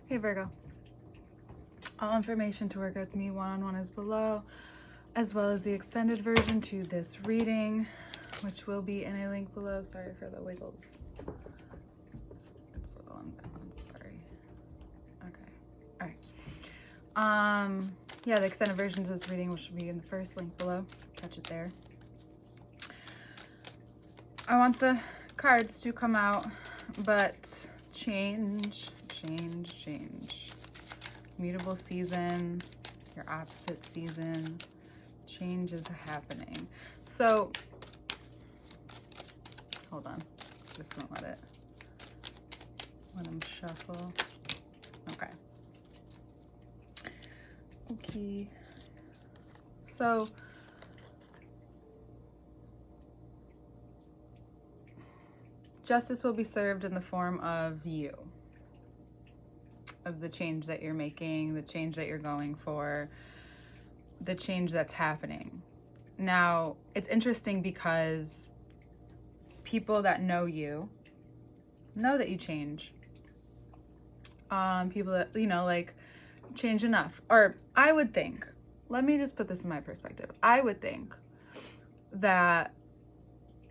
Hey Virgo, all information to work with me one-on-one is below, as well as the extended version to this reading, which will be in a link below. Sorry for the wiggles. It's a little unbalanced, sorry. Okay, all right. Yeah, the extended version to this reading, which will be in the first link below. Catch it there. I want the cards to come out, but change. Mutable season, your opposite season, change is happening. So, hold on, just gonna let them shuffle. Okay, so justice will be served in the form of you, of the change that you're making, the change that you're going for, the change that's happening. Now, it's interesting because people that know you know that you change. People that, like, change enough. Or I would think, let me just put this in my perspective. I would think that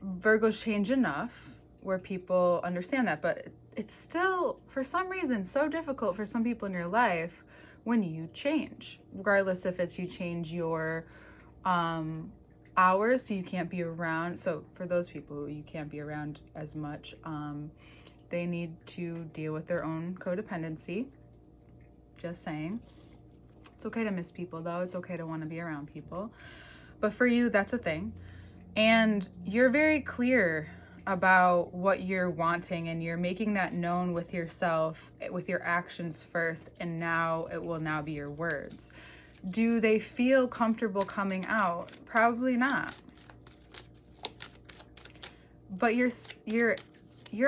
Virgos change enough where people understand that, but it's still, for some reason, so difficult for some people in your life when you change, regardless if it's you change your hours, so you can't be around. So for those people who you can't be around as much, they need to deal with their own codependency. Just saying. It's okay to miss people, though. It's okay to want to be around people. But for you, that's a thing. And you're very clear about what you're wanting, and you're making that known with yourself, with your actions first, and now it will now be your words. Do they feel comfortable coming out? Probably not. But you're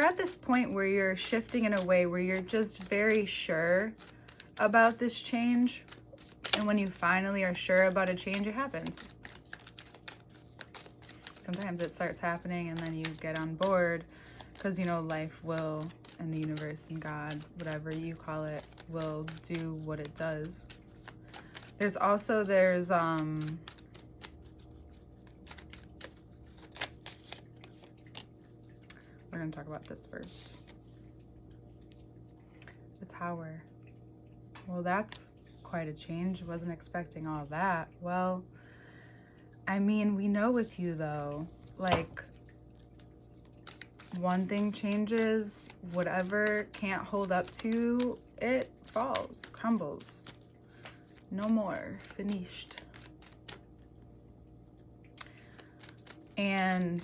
at this point where you're shifting in a way where you're just very sure about this change, and when you finally are sure about a change, it happens. Sometimes it starts happening and then you get on board because, life will, and the universe and God, whatever you call it, will do what it does. There's we're going to talk about this first. The Tower. Well, that's quite a change. Wasn't expecting all that. Well, I mean, we know with you, though, like, one thing changes, whatever can't hold up to it falls, crumbles. No more. Finished. And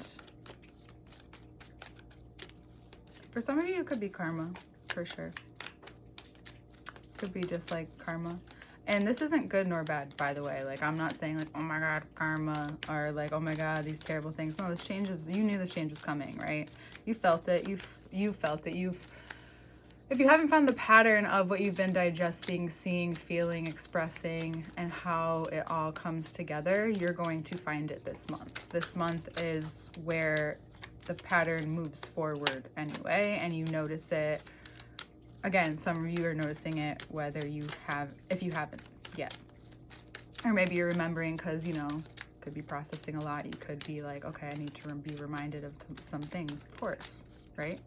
for some of you, it could be karma, for sure. This could be just like karma. And this isn't good nor bad, by the way. Like, I'm not saying like, oh my God, karma, or like, oh my God, these terrible things. No, this change is, you knew this change was coming, right? You felt it. You felt it. If you haven't found the pattern of what you've been digesting, seeing, feeling, expressing, and how it all comes together, you're going to find it this month. This month is where the pattern moves forward anyway, and you notice it. Again, some of you are noticing it, if you haven't yet. Or maybe you're remembering because, could be processing a lot. You could be like, okay, I need to be reminded of some things, of course, right?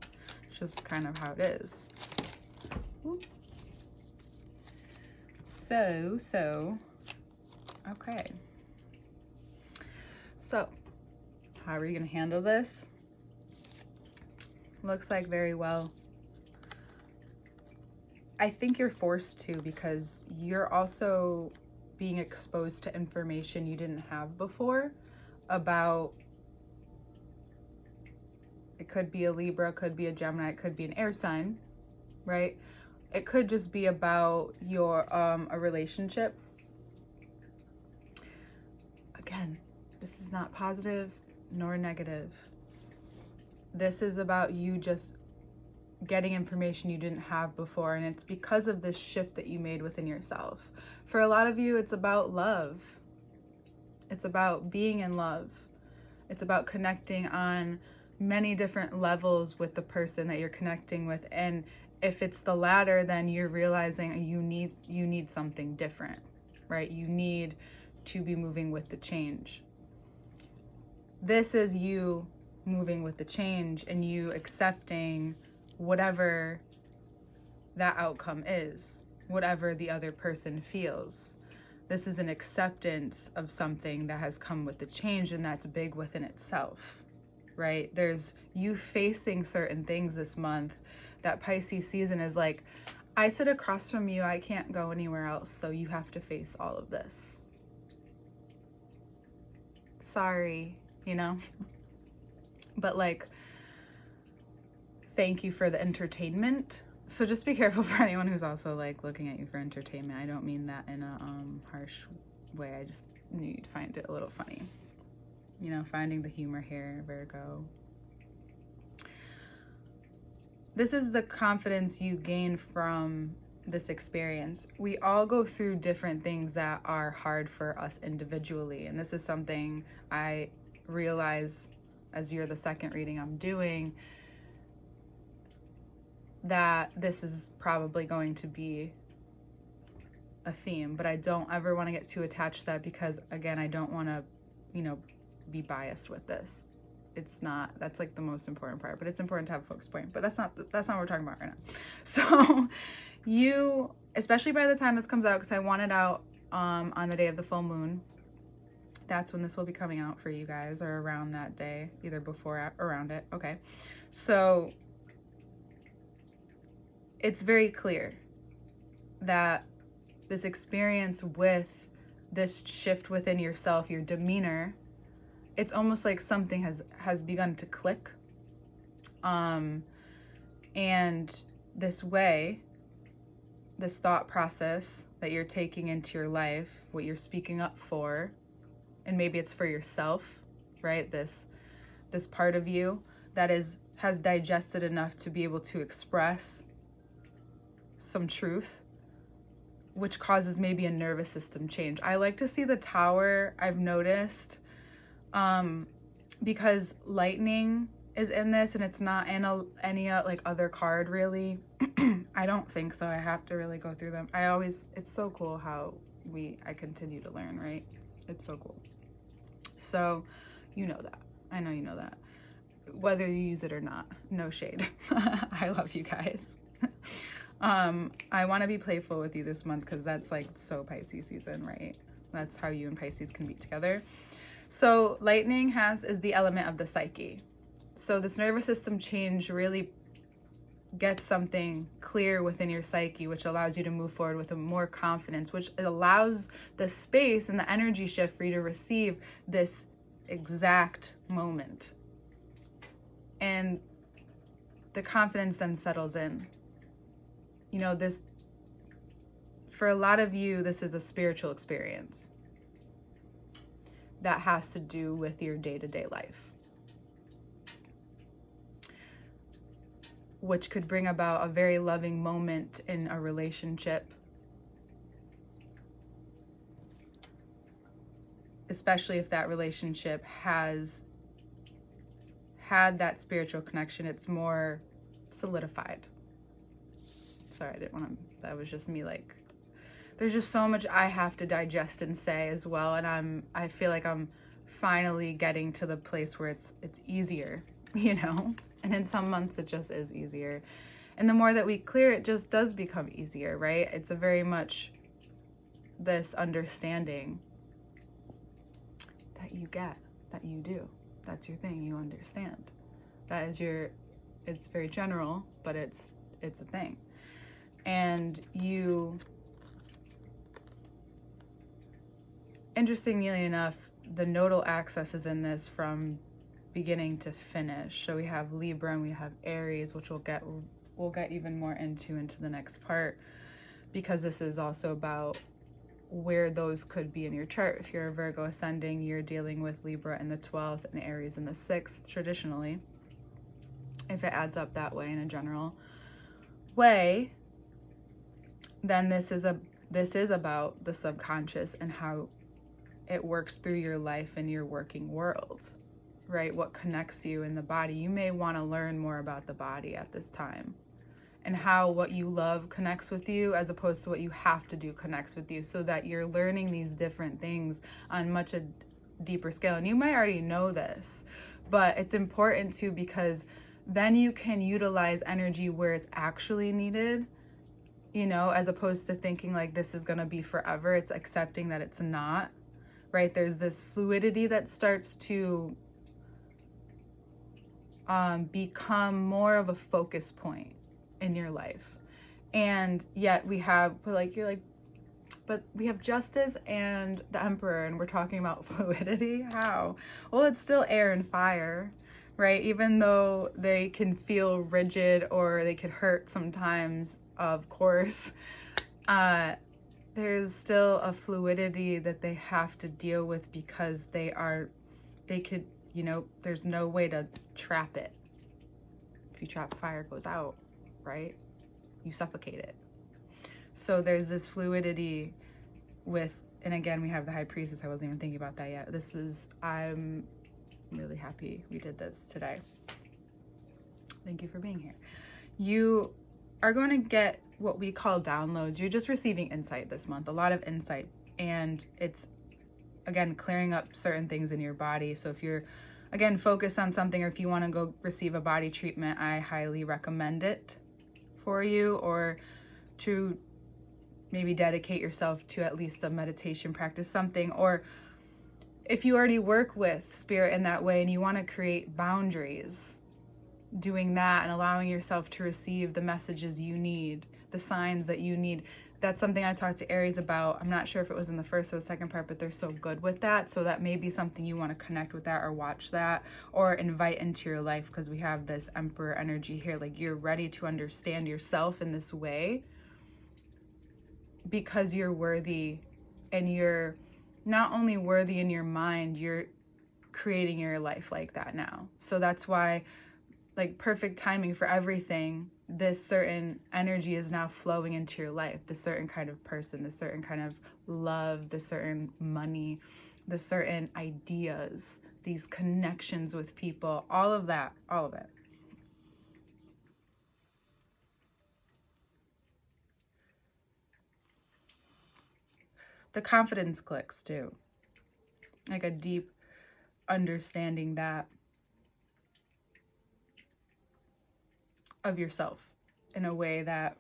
It's just kind of how it is. So, okay. So, how are you going to handle this? Looks like very well. I think you're forced to, because you're also being exposed to information you didn't have before about, it could be a Libra, could be a Gemini, it could be an air sign, right? It could just be about your a relationship. Again, this is not positive nor negative. This is about you just getting information you didn't have before, and it's because of this shift that you made within yourself. For a lot of you, it's about love. It's about being in love. It's about connecting on many different levels with the person that you're connecting with, and if it's the latter, then you're realizing you need something different, right? You need to be moving with the change. This is you moving with the change and you accepting whatever that outcome is, whatever the other person feels. This is an acceptance of something that has come with the change, and that's big within itself, right? There's you facing certain things this month. That Pisces season is like, I sit across from you, I can't go anywhere else, so you have to face all of this. Sorry, you know? But like, thank you for the entertainment. So just be careful for anyone who's also like looking at you for entertainment. I don't mean that in a harsh way. I just knew you'd find it a little funny. You know, finding the humor here, Virgo. This is the confidence you gain from this experience. We all go through different things that are hard for us individually. And this is something I realize as you're the second reading I'm doing, that this is probably going to be a theme, but I don't ever want to get too attached to that because, again, I don't want to, you know, be biased with this. It's not, that's like the most important part, but it's important to have a focus point, but that's not what we're talking about right now. So you, especially by the time this comes out, because I want it out on the day of the full moon, that's when this will be coming out for you guys, or around that day, either before or around it. Okay. So it's very clear that this experience with this shift within yourself, your demeanor, it's almost like something has begun to click. And this way, this thought process that you're taking into your life, what you're speaking up for, and maybe it's for yourself, right? This part of you that has digested enough to be able to express some truth, which causes maybe a nervous system change. I like to see the Tower, I've noticed, because lightning is in this, and it's not in any like other card really. I don't think so. I have to really go through them. It's so cool how I continue to learn, right? It's so cool. So you know that. I know you know that. Whether you use it or not, no shade. I love you guys. I want to be playful with you this month because that's like so Pisces season, right? That's how you and Pisces can be together. So lightning is the element of the psyche. So this nervous system change really gets something clear within your psyche, which allows you to move forward with more confidence, which allows the space and the energy shift for you to receive this exact moment. And the confidence then settles in. You know, this, for a lot of you, this is a spiritual experience that has to do with your day-to-day life, which could bring about a very loving moment in a relationship, especially if that relationship has had that spiritual connection. It's more solidified. Sorry, I didn't want to, that was just me, like, there's just so much I have to digest and say as well, and I feel like I'm finally getting to the place where it's easier, you know? And in some months it just is easier. And the more that we clear, it just does become easier, right? It's a very much this understanding that you get, that you do. That's your thing, you understand. That is it's very general, but it's a thing. And you, interestingly enough, the nodal axis is in this from beginning to finish. So we have Libra and we have Aries, which we'll get even more into the next part, because this is also about where those could be in your chart. If you're a Virgo ascending, you're dealing with Libra in the 12th and Aries in the 6th traditionally, if it adds up that way in a general way. Then this is about the subconscious and how it works through your life and your working world, right? What connects you in the body. You may want to learn more about the body at this time and how what you love connects with you as opposed to what you have to do connects with you, so that you're learning these different things on much a deeper scale. And you might already know this, but it's important too, because then you can utilize energy where it's actually needed, you know, as opposed to thinking like this is going to be forever. It's accepting that it's not, right? There's this fluidity that starts to become more of a focus point in your life. And yet we have, like, you're like, but we have Justice and the Emperor, and we're talking about fluidity. How? Well, it's still air and fire, right? Even though they can feel rigid or they could hurt sometimes, of course, there's still a fluidity that they have to deal with, because they could, you know, there's no way to trap it. If you trap fire, it goes out, right? You suffocate it. So there's this fluidity with, and again, we have the High Priestess. I wasn't even thinking about that yet. I'm really happy we did this today. Thank you for being here. You are going to get what we call downloads. You're just receiving insight this month, a lot of insight. And it's, again, clearing up certain things in your body. So if you're, again, focused on something, or if you want to go receive a body treatment, I highly recommend it for you, or to maybe dedicate yourself to at least a meditation practice, something. Or if you already work with spirit in that way and you want to create boundaries, doing that and allowing yourself to receive the messages you need, the signs that you need. That's something I talked to Aries about. I'm not sure if it was in the first or the second part, but they're so good with that. So that may be something you want to connect with that, or watch that, or invite into your life, because we have this Emperor energy here. Like, you're ready to understand yourself in this way because you're worthy, and you're not only worthy in your mind, you're creating your life like that now. So that's why, like, perfect timing for everything. This certain energy is now flowing into your life, the certain kind of person, the certain kind of love, the certain money, the certain ideas, these connections with people, all of that, all of it. The confidence clicks too, like a deep understanding that of yourself in a way that,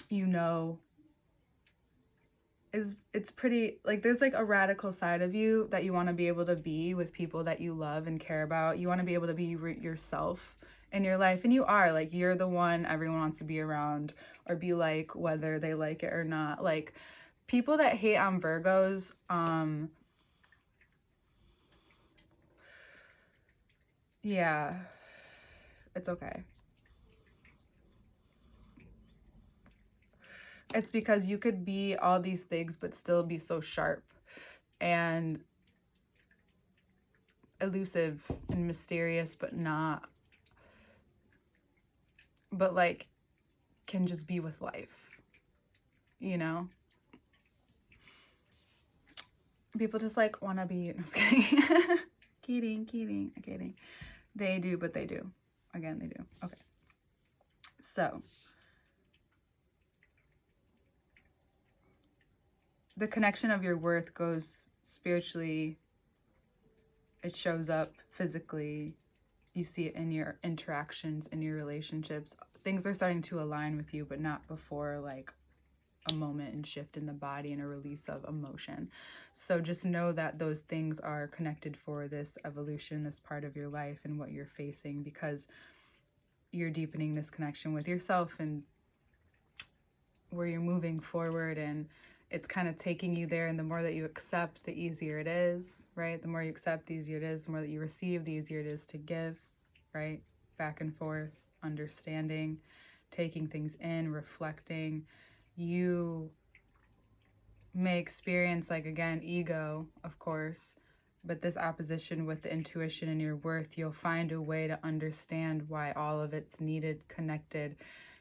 you know, it's pretty, like, there's like a radical side of you that you want to be able to be with people that you love and care about. You want to be able to be yourself in your life, and you are, like, you're the one everyone wants to be around or be like, whether they like it or not. Like, people that hate on Virgos, yeah, it's okay. It's because you could be all these things but still be so sharp and elusive and mysterious, but not, but like can just be with life, you know? People just like want to be, no, I'm just kidding. kidding. They do, but they do. Again, they do. Okay. So the connection of your worth goes spiritually. It shows up physically. You see it in your interactions, in your relationships. Things are starting to align with you, but not before like a moment and shift in the body and a release of emotion. So just know that those things are connected for this evolution, this part of your life and what you're facing, because you're deepening this connection with yourself and where you're moving forward, and it's kind of taking you there. And the more that you accept, the easier it is, right? The more you accept, the easier it is. The more that you receive, the easier it is to give, right? Back and forth, understanding, taking things in, reflecting. You may experience, like, again, ego, of course, but this opposition with the intuition and your worth, you'll find a way to understand why all of it's needed, connected.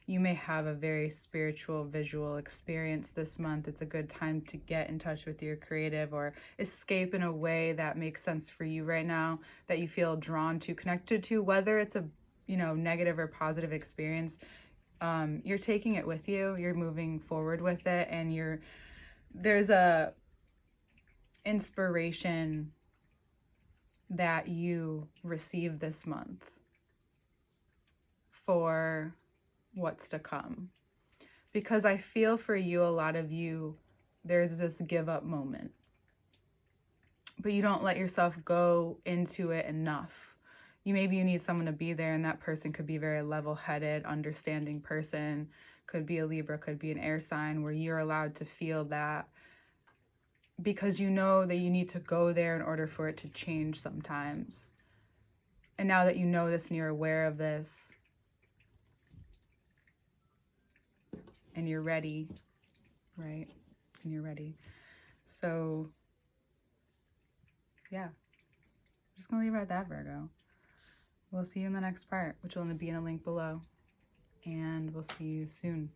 You may have a very spiritual, visual experience this month. It's a good time to get in touch with your creative, or escape in a way that makes sense for you right now, that you feel drawn to, connected to, whether it's a, you know, negative or positive experience. You're taking it with you. You're moving forward with it, and there's a inspiration that you receive this month for what's to come. Because I feel for you, a lot of you, there's this give up moment. But you don't let yourself go into it enough. Maybe you need someone to be there, and that person could be a very level-headed, understanding person. Could be a Libra, could be an air sign, where you're allowed to feel that, because you know that you need to go there in order for it to change sometimes. And now that you know this and you're aware of this, and you're ready, right? And you're ready. So, yeah. I'm just going to leave it at that, Virgo. We'll see you in the next part, which will be in a link below. And we'll see you soon.